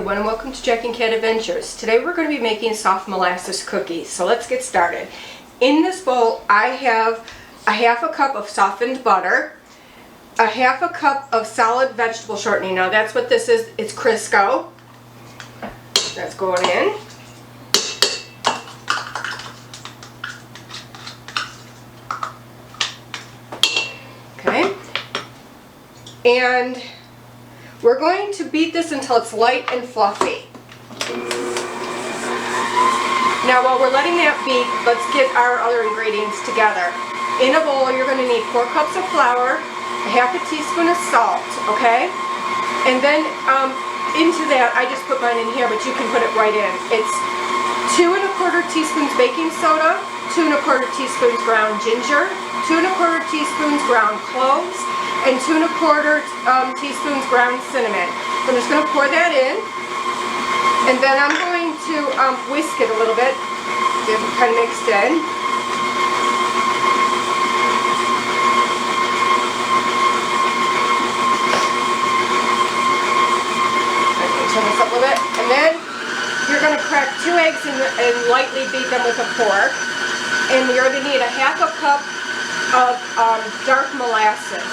everyone, and welcome to Jack and Cat Adventures. Today we're going to be making soft molasses cookies, so let's get started. In this bowl I have a half a cup of softened butter, a half a cup of solid vegetable shortening. Now that's what this is, it's Crisco. That's going in. Okay. And we're going to beat this until it's light and fluffy. Now while we're letting that beat, let's get our other ingredients together. In a bowl you're going to need 4 cups of flour, a half a teaspoon of salt, okay? And then into that, I just put mine in here, but you can put it right in. It's 2 1/4 teaspoons baking soda, 2 1/4 teaspoons ground ginger, 2 1/4 teaspoons ground cloves, and 2 1/4 teaspoons ground cinnamon. So I'm just going to pour that in, and then I'm going to whisk it a little bit, get it kind of mixed in. Turn this up a little bit, and then you're going to crack 2 eggs and lightly beat them with a fork, and you're going to need a half a cup of dark molasses.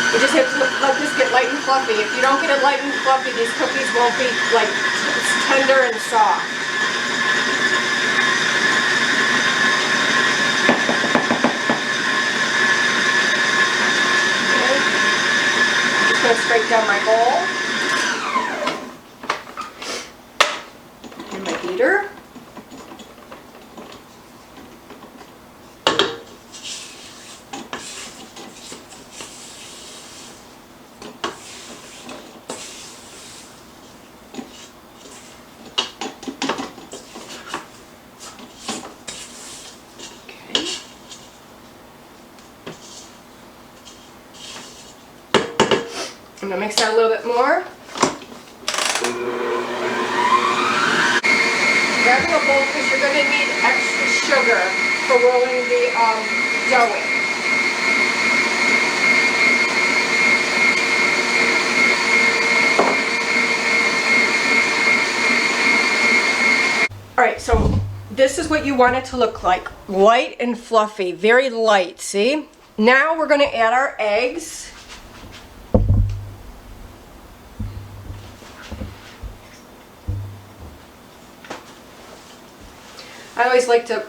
You just have to let this get light and fluffy. If you don't get it light and fluffy, these cookies won't be like tender and soft. Okay. I'm just going to scrape down my bowl and my beater. I'm going to mix that a little bit more. Grabbing a bowl because you're going to need extra sugar for rolling the dough in. Alright, so this is what you want it to look like. Light and fluffy, very light, see? Now we're going to add our eggs. I always like to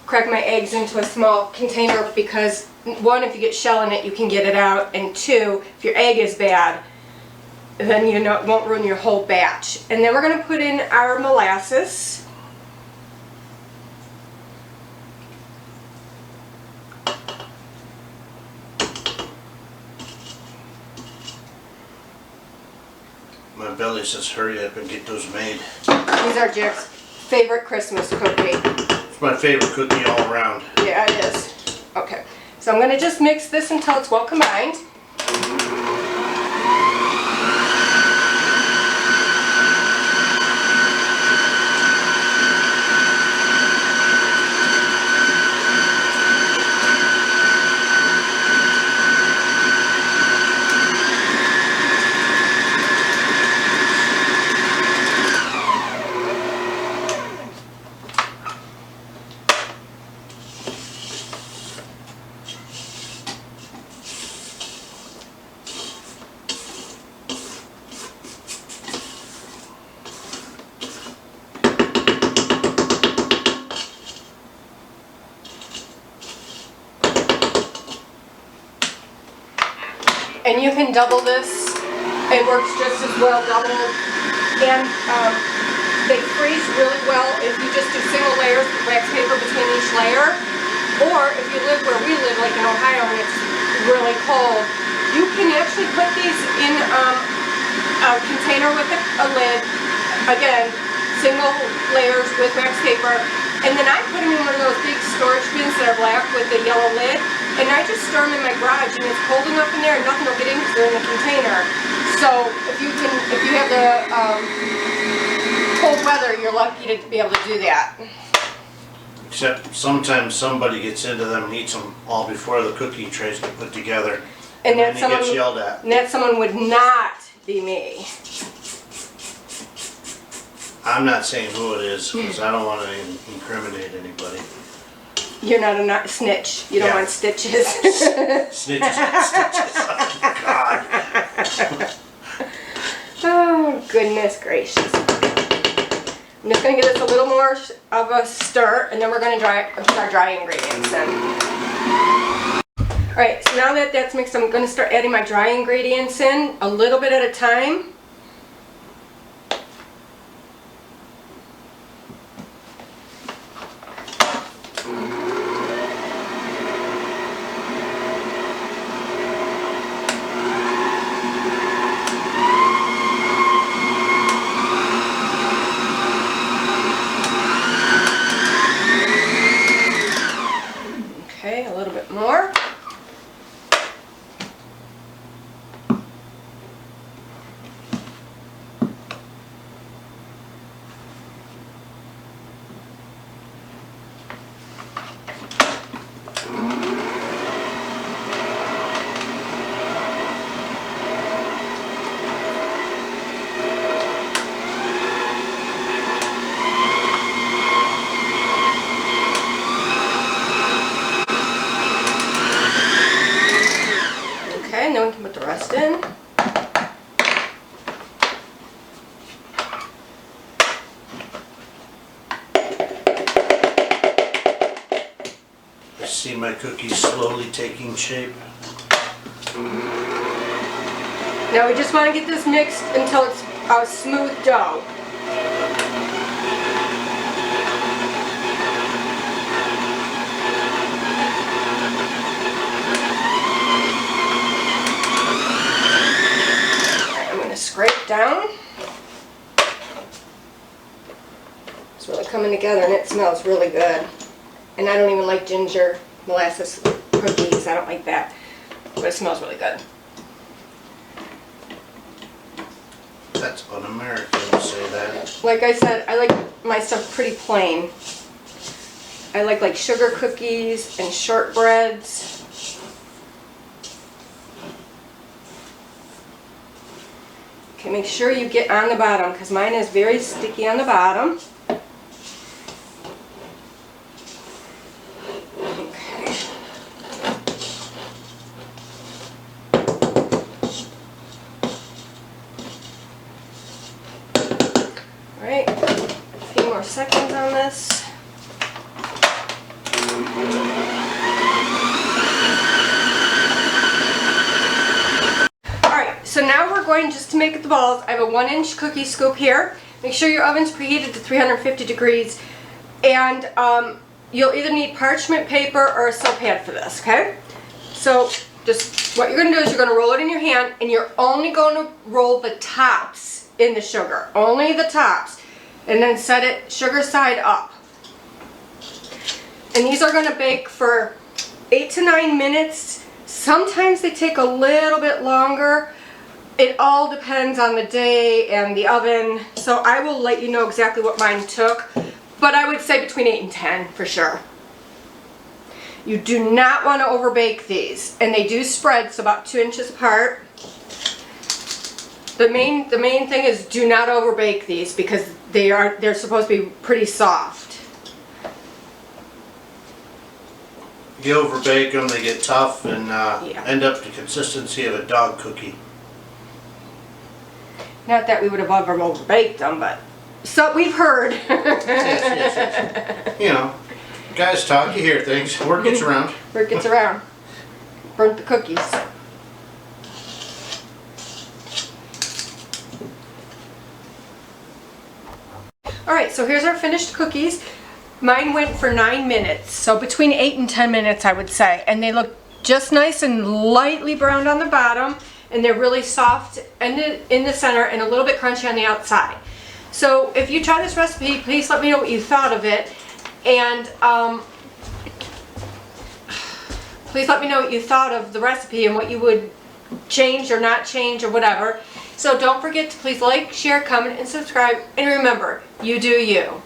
crack my eggs into a small container because 1, if you get shell in it, you can get it out, and 2, if your egg is bad, then you know it won't ruin your whole batch. And then we're going to put in our molasses. My belly says hurry up and get those made. These are Jack's favorite Christmas cookie. It's my favorite cookie all around. Yeah, it is. Okay, so I'm going to just mix this until it's well combined. And you can double this. It works just as well doubled. And they freeze really well if you just do single layers with wax paper between each layer. Or if you live where we live, like in Ohio, and it's really cold, you can actually put these in a container with a lid. Again, single layers with wax paper. And then I put them in one of those big storage bins that are black with the yellow lid. And I just store them in my garage, and it's cold enough in there and nothing will get in because they're in the container. So if you have the cold weather, you're lucky to be able to do that. Except sometimes somebody gets into them and eats them all before the cookie trays get put together. And then he gets yelled at. And that someone would not be me. I'm not saying who it is because I don't want to incriminate anybody. You're not a snitch. You don't want stitches. Snitches and stitches. Oh, God. Oh, goodness gracious. I'm just going to give this a little more of a stir, and then we're going to put our dry ingredients in. Alright, so now that that's mixed, I'm going to start adding my dry ingredients in, a little bit at a time. Okay, a little bit more. Okay, and then we can put the rest in. I see my cookies slowly taking shape. Now we just want to get this mixed until it's a smooth dough. Scrape down. It's really coming together and it smells really good. And I don't even like ginger molasses cookies. I don't like that. But it smells really good. That's un-American to say that. Like I said, I like my stuff pretty plain. I like sugar cookies and shortbreads. Okay, make sure you get on the bottom because mine is very sticky on the bottom. Okay. Alright, a few more seconds on this. So now we're going just to make the balls. I have a 1-inch cookie scoop here. Make sure your oven's preheated to 350 degrees. And you'll either need parchment paper or a soap pad for this, okay? So just what you're going to do is you're going to roll it in your hand and you're only going to roll the tops in the sugar. Only the tops. And then set it sugar side up. And these are going to bake for 8 to 9 minutes. Sometimes they take a little bit longer. It all depends on the day and the oven, so I will let you know exactly what mine took, but I would say between 8 and 10 for sure. You do not want to overbake these, and they do spread, so about 2 inches apart. The main thing is do not overbake these because they're supposed to be pretty soft. You overbake them, they get tough and end up the consistency of a dog cookie. Not that we would have ever overbaked them, but so we've heard. Yes. You know, guys talk, you hear things. Word gets around. Word gets around. Burnt the cookies. Alright, so here's our finished cookies. Mine went for 9 minutes, so between 8 and 10 minutes I would say. And they look just nice and lightly browned on the bottom. And they're really soft in the center and a little bit crunchy on the outside. So if you try this recipe, please let me know what you thought of it. And please let me know what you thought of the recipe and what you would change or not change or whatever. So don't forget to please like, share, comment, and subscribe. And remember, you do you.